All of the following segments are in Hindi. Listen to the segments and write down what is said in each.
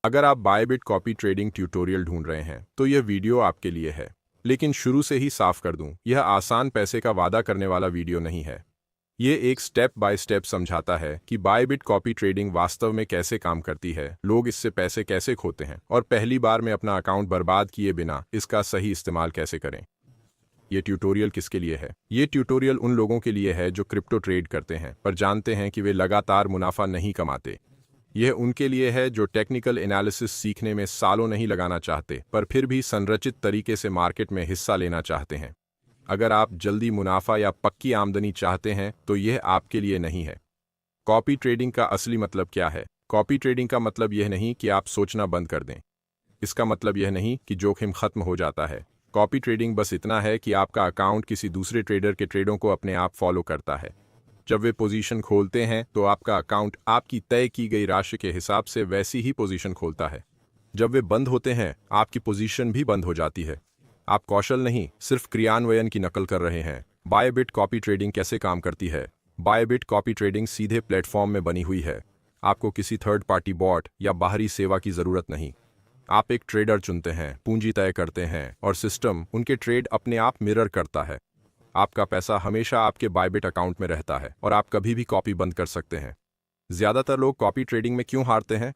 अगर आप बायबिट कॉपी ट्रेडिंग ट्यूटोरियल ढूंढ रहे हैं तो यह वीडियो आपके लिए है। लेकिन शुरू से ही साफ कर दूं, यह आसान पैसे का वादा करने वाला वीडियो नहीं है। ये एक स्टेप बाय स्टेप समझाता है कि बायबिट कॉपी ट्रेडिंग वास्तव में कैसे काम करती है, लोग इससे पैसे कैसे खोते हैं और पहली बार में अपना अकाउंट बर्बाद किए बिना इसका सही इस्तेमाल कैसे करें। ये ट्यूटोरियल किसके लिए है? ये ट्यूटोरियल उन लोगों के लिए है जो क्रिप्टो ट्रेड करते हैं पर जानते हैं कि वे लगातार मुनाफा नहीं कमाते। यह उनके लिए है जो टेक्निकल एनालिसिस सीखने में सालों नहीं लगाना चाहते पर फिर भी संरचित तरीके से मार्केट में हिस्सा लेना चाहते हैं। अगर आप जल्दी मुनाफा या पक्की आमदनी चाहते हैं तो यह आपके लिए नहीं है। कॉपी ट्रेडिंग का असली मतलब क्या है? कॉपी ट्रेडिंग का मतलब यह नहीं कि आप सोचना बंद कर दें। इसका मतलब यह नहीं कि जोखिम खत्म हो जाता है। कॉपी ट्रेडिंग बस इतना है कि आपका अकाउंट किसी दूसरे ट्रेडर के ट्रेडों को अपने आप फॉलो करता है। जब वे पोजीशन खोलते हैं तो आपका अकाउंट आपकी तय की गई राशि के हिसाब से वैसी ही पोजीशन खोलता है। जब वे बंद होते हैं आपकी पोजीशन भी बंद हो जाती है। आप कौशल नहीं, सिर्फ क्रियान्वयन की नकल कर रहे हैं। बायबिट कॉपी ट्रेडिंग कैसे काम करती है? बायबिट कॉपी ट्रेडिंग सीधे प्लेटफॉर्म में बनी हुई है। आपको किसी थर्ड पार्टी बॉट या बाहरी सेवा की जरूरत नहीं। आप एक ट्रेडर चुनते हैं, पूंजी तय करते हैं और सिस्टम उनके ट्रेड अपने आप मिरर करता है। आपका पैसा हमेशा आपके बायबिट अकाउंट में रहता है और आप कभी भी कॉपी बंद कर सकते हैं। ज्यादातर लोग कॉपी ट्रेडिंग में क्यों हारते हैं?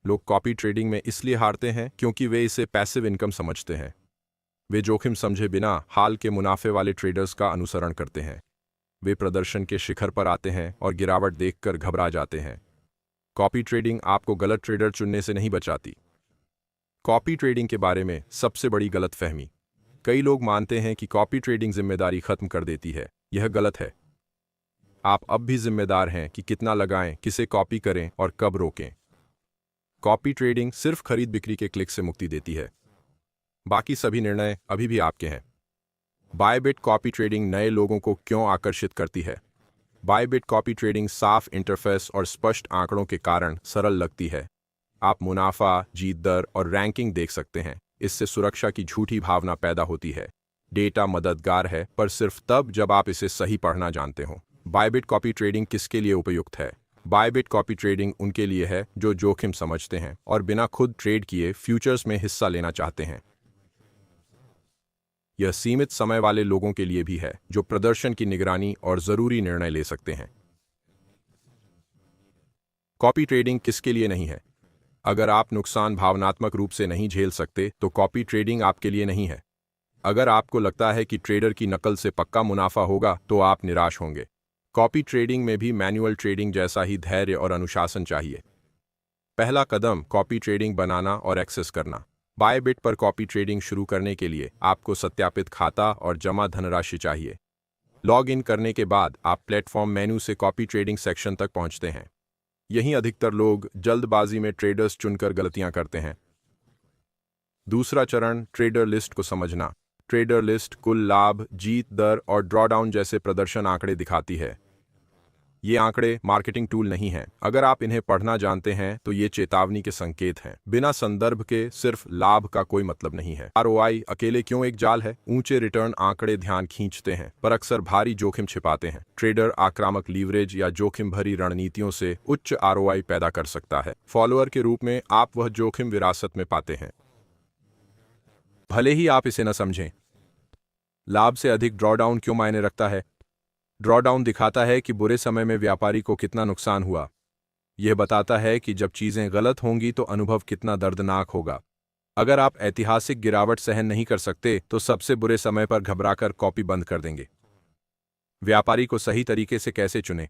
लोग कॉपी ट्रेडिंग में इसलिए हारते हैं क्योंकि वे इसे पैसिव इनकम समझते हैं। वे जोखिम समझे बिना हाल के मुनाफे वाले ट्रेडर्स का अनुसरण करते हैं। वे प्रदर्शन के शिखर पर आते हैं और गिरावट देखकर घबरा जाते हैं। कॉपी ट्रेडिंग आपको गलत ट्रेडर चुनने से नहीं बचाती। कॉपी ट्रेडिंग के बारे में सबसे बड़ी गलतफहमी, कई लोग मानते हैं कि कॉपी ट्रेडिंग जिम्मेदारी खत्म कर देती है। यह गलत है। आप अब भी जिम्मेदार हैं कि कितना लगाएं, किसे कॉपी करें और कब रोकें। कॉपी ट्रेडिंग सिर्फ खरीद बिक्री के क्लिक से मुक्ति देती है। बाकी सभी निर्णय अभी भी आपके हैं। बायबिट कॉपी ट्रेडिंग नए लोगों को क्यों आकर्षित करती है? बायबिट कॉपी ट्रेडिंग साफ इंटरफेस और स्पष्ट आंकड़ों के कारण सरल लगती है। आप मुनाफा, जीत दर और रैंकिंग देख सकते हैं। इससे सुरक्षा की झूठी भावना पैदा होती है। डेटा मददगार है पर सिर्फ तब जब आप इसे सही पढ़ना जानते हो। बायबिट कॉपी ट्रेडिंग किसके लिए उपयुक्त है? बायबिट कॉपी ट्रेडिंग उनके लिए है जो जोखिम समझते हैं और बिना खुद ट्रेड किए फ्यूचर्स में हिस्सा लेना चाहते हैं। यह सीमित समय वाले लोगों के लिए भी है जो प्रदर्शन की निगरानी और जरूरी निर्णय ले सकते हैं। कॉपी ट्रेडिंग किसके लिए नहीं है? अगर आप नुकसान भावनात्मक रूप से नहीं झेल सकते तो कॉपी ट्रेडिंग आपके लिए नहीं है। अगर आपको लगता है कि ट्रेडर की नकल से पक्का मुनाफा होगा तो आप निराश होंगे। कॉपी ट्रेडिंग में भी मैनुअल ट्रेडिंग जैसा ही धैर्य और अनुशासन चाहिए। पहला कदम कॉपी ट्रेडिंग बनाना और एक्सेस करना। बायबिट पर कॉपी ट्रेडिंग शुरू करने के लिए आपको सत्यापित खाता और जमा धनराशि चाहिए। लॉग इन करने के बाद आप प्लेटफॉर्म मेनू से कॉपी ट्रेडिंग सेक्शन तक पहुंचते हैं। यहीं अधिकतर लोग जल्दबाजी में ट्रेडर्स चुनकर गलतियां करते हैं। दूसरा चरण ट्रेडर लिस्ट को समझना। ट्रेडर लिस्ट कुल लाभ, जीत दर और ड्रॉडाउन जैसे प्रदर्शन आंकड़े दिखाती है। ये आंकड़े मार्केटिंग टूल नहीं हैं। अगर आप इन्हें पढ़ना जानते हैं तो ये चेतावनी के संकेत हैं। बिना संदर्भ के सिर्फ लाभ का कोई मतलब नहीं है। आरओआई अकेले क्यों एक जाल है? ऊंचे रिटर्न आंकड़े ध्यान खींचते हैं पर अक्सर भारी जोखिम छिपाते हैं। ट्रेडर आक्रामक लीवरेज या जोखिम भरी रणनीतियों से उच्च आरओआई पैदा कर सकता है। फॉलोअर के रूप में आप वह जोखिम विरासत में पाते हैं, भले ही आप इसे न समझें। लाभ से अधिक ड्रॉडाउन क्यों मायने रखता है? ड्रॉडाउन दिखाता है कि बुरे समय में व्यापारी को कितना नुकसान हुआ। यह बताता है कि जब चीजें गलत होंगी तो अनुभव कितना दर्दनाक होगा। अगर आप ऐतिहासिक गिरावट सहन नहीं कर सकते तो सबसे बुरे समय पर घबराकर कॉपी बंद कर देंगे। व्यापारी को सही तरीके से कैसे चुनें?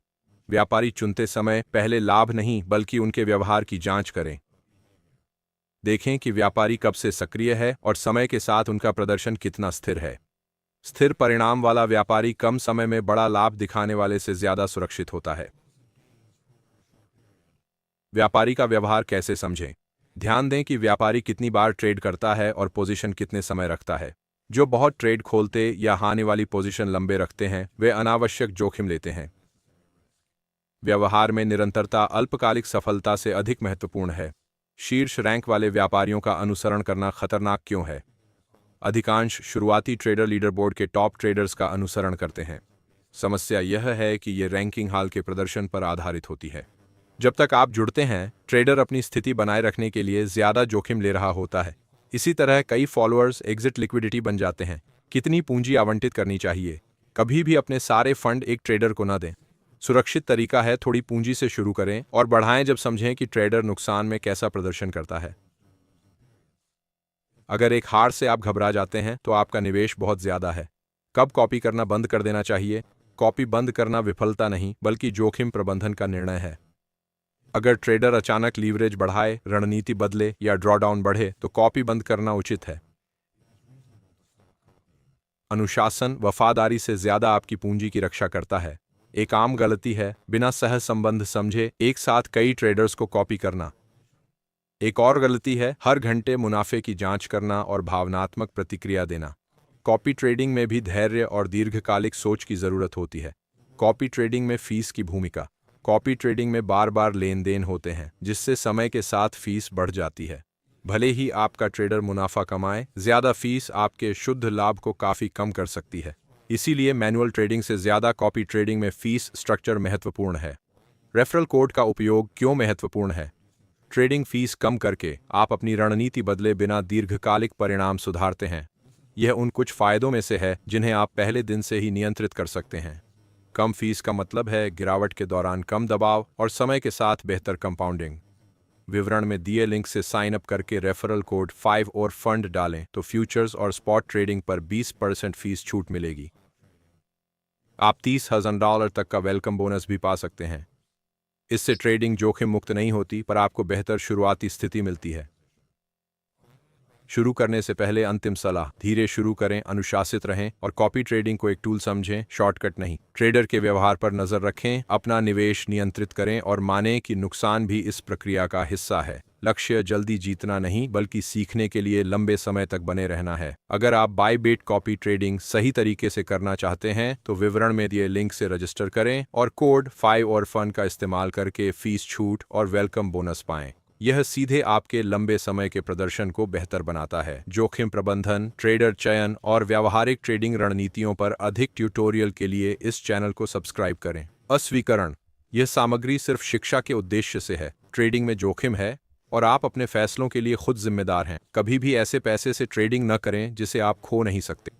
व्यापारी चुनते समय पहले लाभ नहीं बल्कि उनके व्यवहार की जांच करें। देखें कि व्यापारी कब से सक्रिय है और समय के साथ उनका प्रदर्शन कितना स्थिर है। स्थिर परिणाम वाला व्यापारी कम समय में बड़ा लाभ दिखाने वाले से ज्यादा सुरक्षित होता है। व्यापारी का व्यवहार कैसे समझें? ध्यान दें कि व्यापारी कितनी बार ट्रेड करता है और पोजीशन कितने समय रखता है। जो बहुत ट्रेड खोलते या हानि वाली पोजीशन लंबे रखते हैं वे अनावश्यक जोखिम लेते हैं। व्यवहार में निरंतरता अल्पकालिक सफलता से अधिक महत्वपूर्ण है। शीर्ष रैंक वाले व्यापारियों का अनुसरण करना खतरनाक क्यों है? अधिकांश शुरुआती ट्रेडर लीडरबोर्ड के टॉप ट्रेडर्स का अनुसरण करते हैं। समस्या यह है कि ये रैंकिंग हाल के प्रदर्शन पर आधारित होती है। जब तक आप जुड़ते हैं, ट्रेडर अपनी स्थिति बनाए रखने के लिए ज्यादा जोखिम ले रहा होता है। इसी तरह कई फॉलोअर्स एग्जिट लिक्विडिटी बन जाते हैं। कितनी पूंजी आवंटित करनी चाहिए? कभी भी अपने सारे फंड एक ट्रेडर को न दें। सुरक्षित तरीका है थोड़ी पूंजी से शुरू करें और बढ़ाएं जब समझें कि ट्रेडर नुकसान में कैसा प्रदर्शन करता है। अगर एक हार से आप घबरा जाते हैं तो आपका निवेश बहुत ज्यादा है। कब कॉपी करना बंद कर देना चाहिए? कॉपी बंद करना विफलता नहीं बल्कि जोखिम प्रबंधन का निर्णय है। अगर ट्रेडर अचानक लीवरेज बढ़ाए, रणनीति बदले या ड्रॉडाउन बढ़े तो कॉपी बंद करना उचित है। अनुशासन वफादारी से ज्यादा आपकी पूंजी की रक्षा करता है। एक आम गलती है बिना सह संबंध समझे एक साथ कई ट्रेडर्स को कॉपी करना। एक और गलती है हर घंटे मुनाफे की जांच करना और भावनात्मक प्रतिक्रिया देना। कॉपी ट्रेडिंग में भी धैर्य और दीर्घकालिक सोच की जरूरत होती है। कॉपी ट्रेडिंग में फीस की भूमिका। कॉपी ट्रेडिंग में बार बार लेन देन होते हैं जिससे समय के साथ फीस बढ़ जाती है। भले ही आपका ट्रेडर मुनाफा कमाए, ज्यादा फीस आपके शुद्ध लाभ को काफी कम कर सकती है। इसीलिए मैनुअल ट्रेडिंग से ज्यादा कॉपी ट्रेडिंग में फीस स्ट्रक्चर महत्वपूर्ण है। रेफरल कोड का उपयोग क्यों महत्वपूर्ण है? ट्रेडिंग फीस कम करके आप अपनी रणनीति बदले बिना दीर्घकालिक परिणाम सुधारते हैं। यह उन कुछ फायदों में से है जिन्हें आप पहले दिन से ही नियंत्रित कर सकते हैं। कम फीस का मतलब है गिरावट के दौरान कम दबाव और समय के साथ बेहतर कंपाउंडिंग। विवरण में दिए लिंक से साइन अप करके रेफरल कोड 5 और फंड डालें तो फ्यूचर्स और स्पॉट ट्रेडिंग पर 20% फीस छूट मिलेगी। आप $30,000 तक का वेलकम बोनस भी पा सकते हैं। इससे ट्रेडिंग जोखिम मुक्त नहीं होती पर आपको बेहतर शुरुआती स्थिति मिलती है। शुरू करने से पहले अंतिम सलाह, धीरे शुरू करें, अनुशासित रहें और कॉपी ट्रेडिंग को एक टूल समझें, शॉर्टकट नहीं। ट्रेडर के व्यवहार पर नजर रखें, अपना निवेश नियंत्रित करें और मानें कि नुकसान भी इस प्रक्रिया का हिस्सा है। लक्ष्य जल्दी जीतना नहीं बल्कि सीखने के लिए लंबे समय तक बने रहना है। अगर आप बायबिट कॉपी ट्रेडिंग सही तरीके से करना चाहते हैं तो विवरण में दिए लिंक से रजिस्टर करें और कोड 5 और फंड का इस्तेमाल करके फीस छूट और वेलकम बोनस पाएं। यह सीधे आपके लंबे समय के प्रदर्शन को बेहतर बनाता है। जोखिम प्रबंधन, ट्रेडर चयन और व्यावहारिक ट्रेडिंग रणनीतियों पर अधिक ट्यूटोरियल के लिए इस चैनल को सब्सक्राइब करें। अस्वीकरण: यह सामग्री सिर्फ शिक्षा के उद्देश्य से है। ट्रेडिंग में जोखिम है और आप अपने फैसलों के लिए खुद जिम्मेदार हैं। कभी भी ऐसे पैसे से ट्रेडिंग न करें जिसे आप खो नहीं सकते।